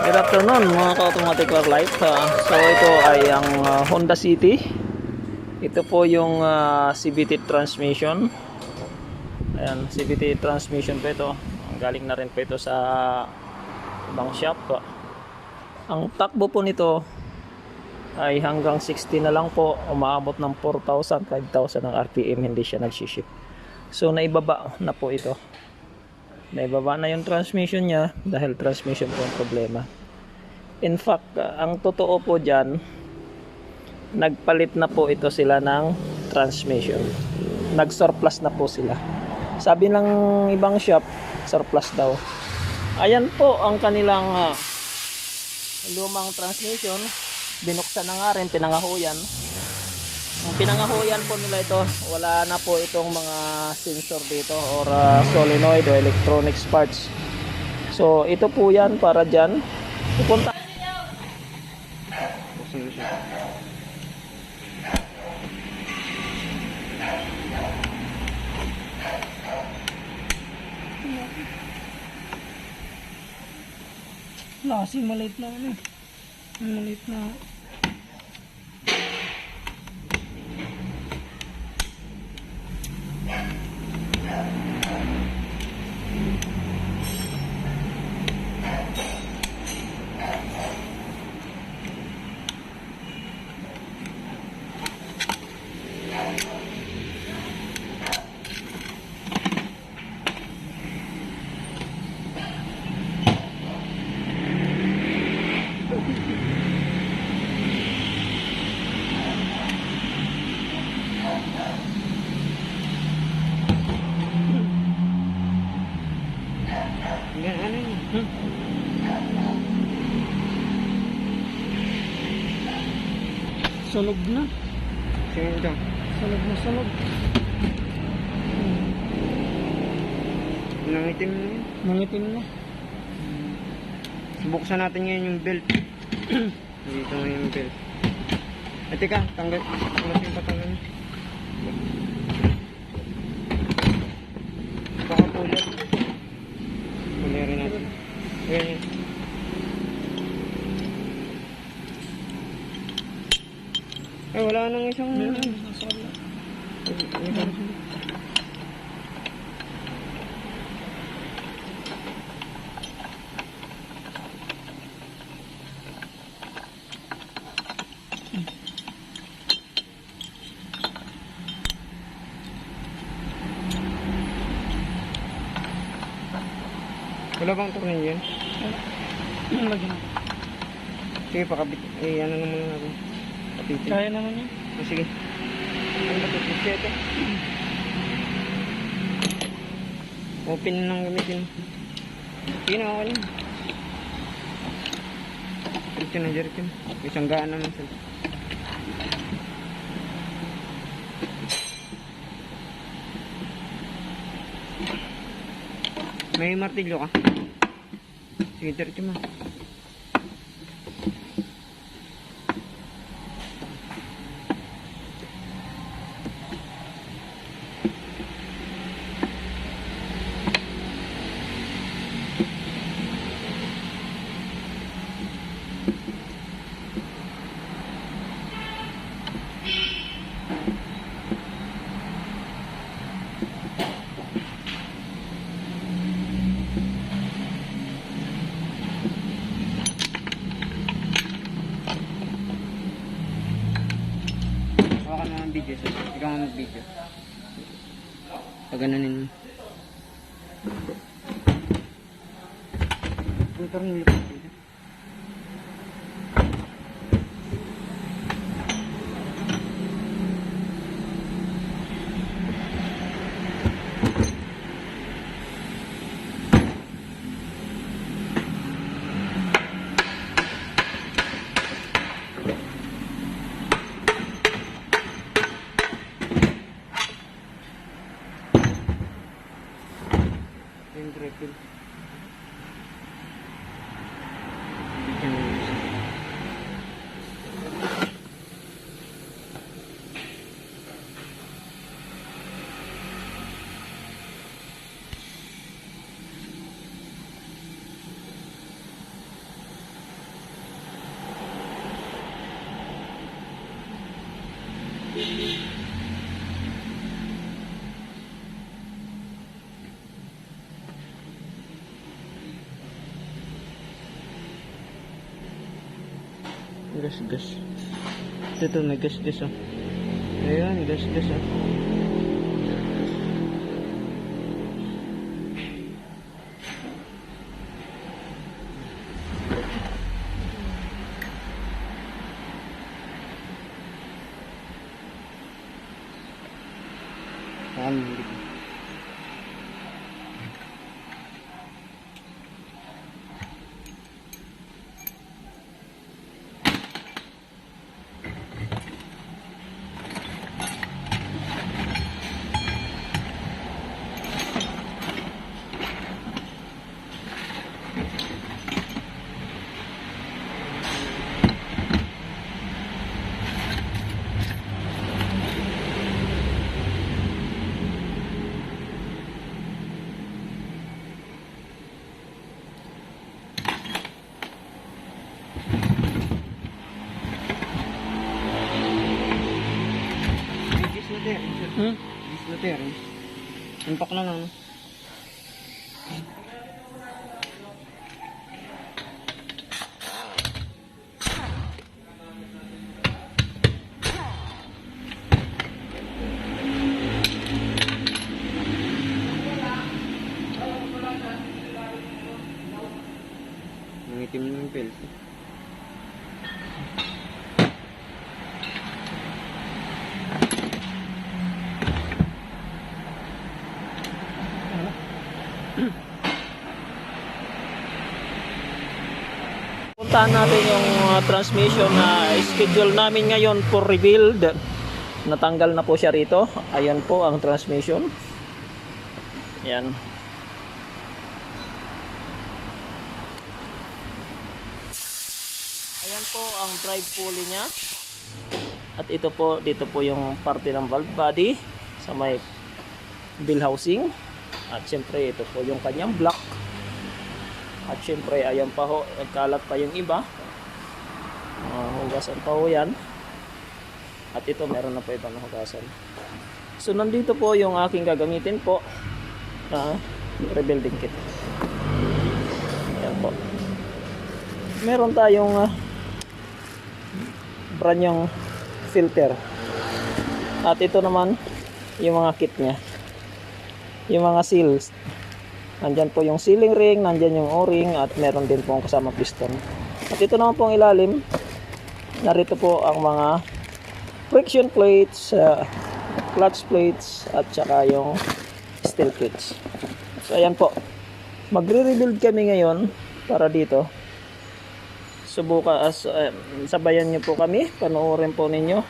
Good afternoon mga ka-automatic car life. So ito ay ang Honda City. Ito po yung CVT transmission. Ayan, CVT transmission po ito. Galing na rin po ito sa ibang shop. Ang takbo po nito ay hanggang 60 na lang po. Umaabot ng 4,000, 5,000 ang RPM. Hindi siya nagsiship. So naibaba na po ito. Naibaba na yung transmission niya dahil transmission po ang problema. In fact, ang totoo po dyan, nagpalit na po ito sila ng transmission. Nag-surplus na po sila. Sabi ng ibang shop, surplus daw. Ayan po ang kanilang lumang transmission. Binuksan na nga rin, pinangahuyan. Ang pinangahuyan po nila ito, wala na po itong mga sensor dito or solenoid o electronics parts. So ito po yan para dyan. Pupunta. Lasi, maliit na ano. Maliit na. Sunog na. Tingin ito. Sunog na sunog. Nangitim na yun. Mangitim na. Buksan natin ngayon yung belt. Dito ngayon yung belt. At teka, tanggal yung patangan. Baka pulat. Pulirin natin. Ayan yun. Ay, wala nang isang... Wala bang tornilyo yan? Lagyan na. Sige, pakabit. Eh, ano naman lang ako. Kapitin. Kaya naman yan. Oh, sige. Ano ba ito? Ito. Open na lang gamitin. Sige na, okay lang. Diretso na, diretso na. Isang gaan naman sila. May martilyo ka? Sige, diretso mo. Hawakan mo ang video, sir. Ikaw ang mag-video. Pagananin mo. Ito rin nilipot dito. Yung refill. Gas-gas. Ito, may gas-gas oh. Ayan, gas-gas oh. Hindi ko. Disloter. Impak na lang. Nangitim na yung pels. Puntahan natin yung transmission na schedule namin ngayon for rebuild. Natanggal na po siya rito. Ayan po ang transmission. Ayan. Ayan po ang drive pulley niya. At ito po, dito po yung parte ng valve body sa may bill housing. At syempre ito po yung kanyang block. At syempre ayan pa ho, nagkalat pa yung iba. Hugasan pa ho yan. At ito meron na po ibang hugasan. So nandito po yung aking gagamitin po na rebuilding kit. Ayan po. Meron tayong brand yung filter. At ito naman yung mga kit nya. Yung mga seals. Nandyan po yung sealing ring, nandyan yung o-ring, at meron din po kasama piston. At ito naman po ang ilalim. Narito po ang mga friction plates, clutch plates, at saka yung steel plates. So ayan po. Magre-rebuild kami ngayon para dito. Subukan, sabayan nyo po kami, panoorin po ninyo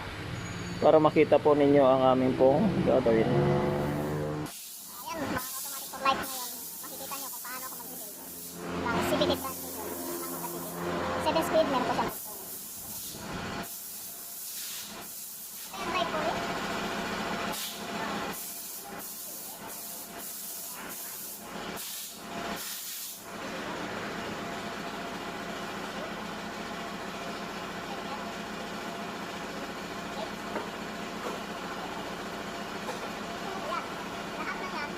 para makita po ninyo ang aming pong gagawin. CVT transmission ng Honda Civic. 7 speed, meron po siyang gusto. Ito yung drive pulley. Lahat na yan.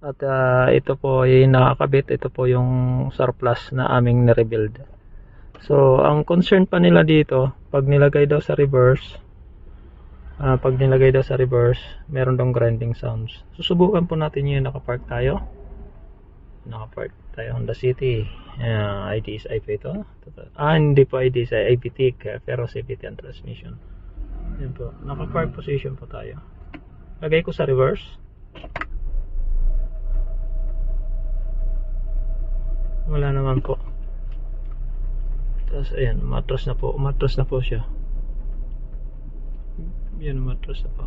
At ito po ay nakakabit. Ito po yung surplus na aming na-rebuild. So, ang concern pa nila dito, pag nilagay daw sa reverse, meron dong grinding sounds. Susubukan po natin yun. Nakapark tayo. Honda City. IDSI pa ito. Hindi po IDSI, IPTIC, pero CVT ang transmission. Yan po. Naka-park position po tayo. Lagay ko sa reverse. Wala naman po. Tapos ayan, umatras na po siya. Yan, umatras na po.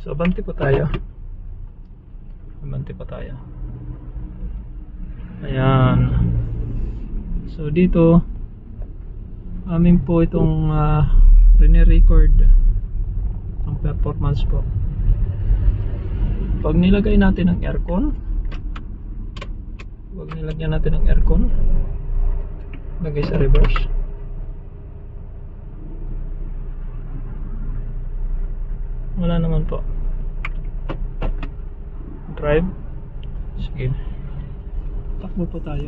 So, abante po tayo. Ayan. So, dito amin po itong rene-record ang performance po. Pag nilagay natin ang aircon, lagay sa reverse. Wala naman po. Drive. Sige. Takbo po tayo.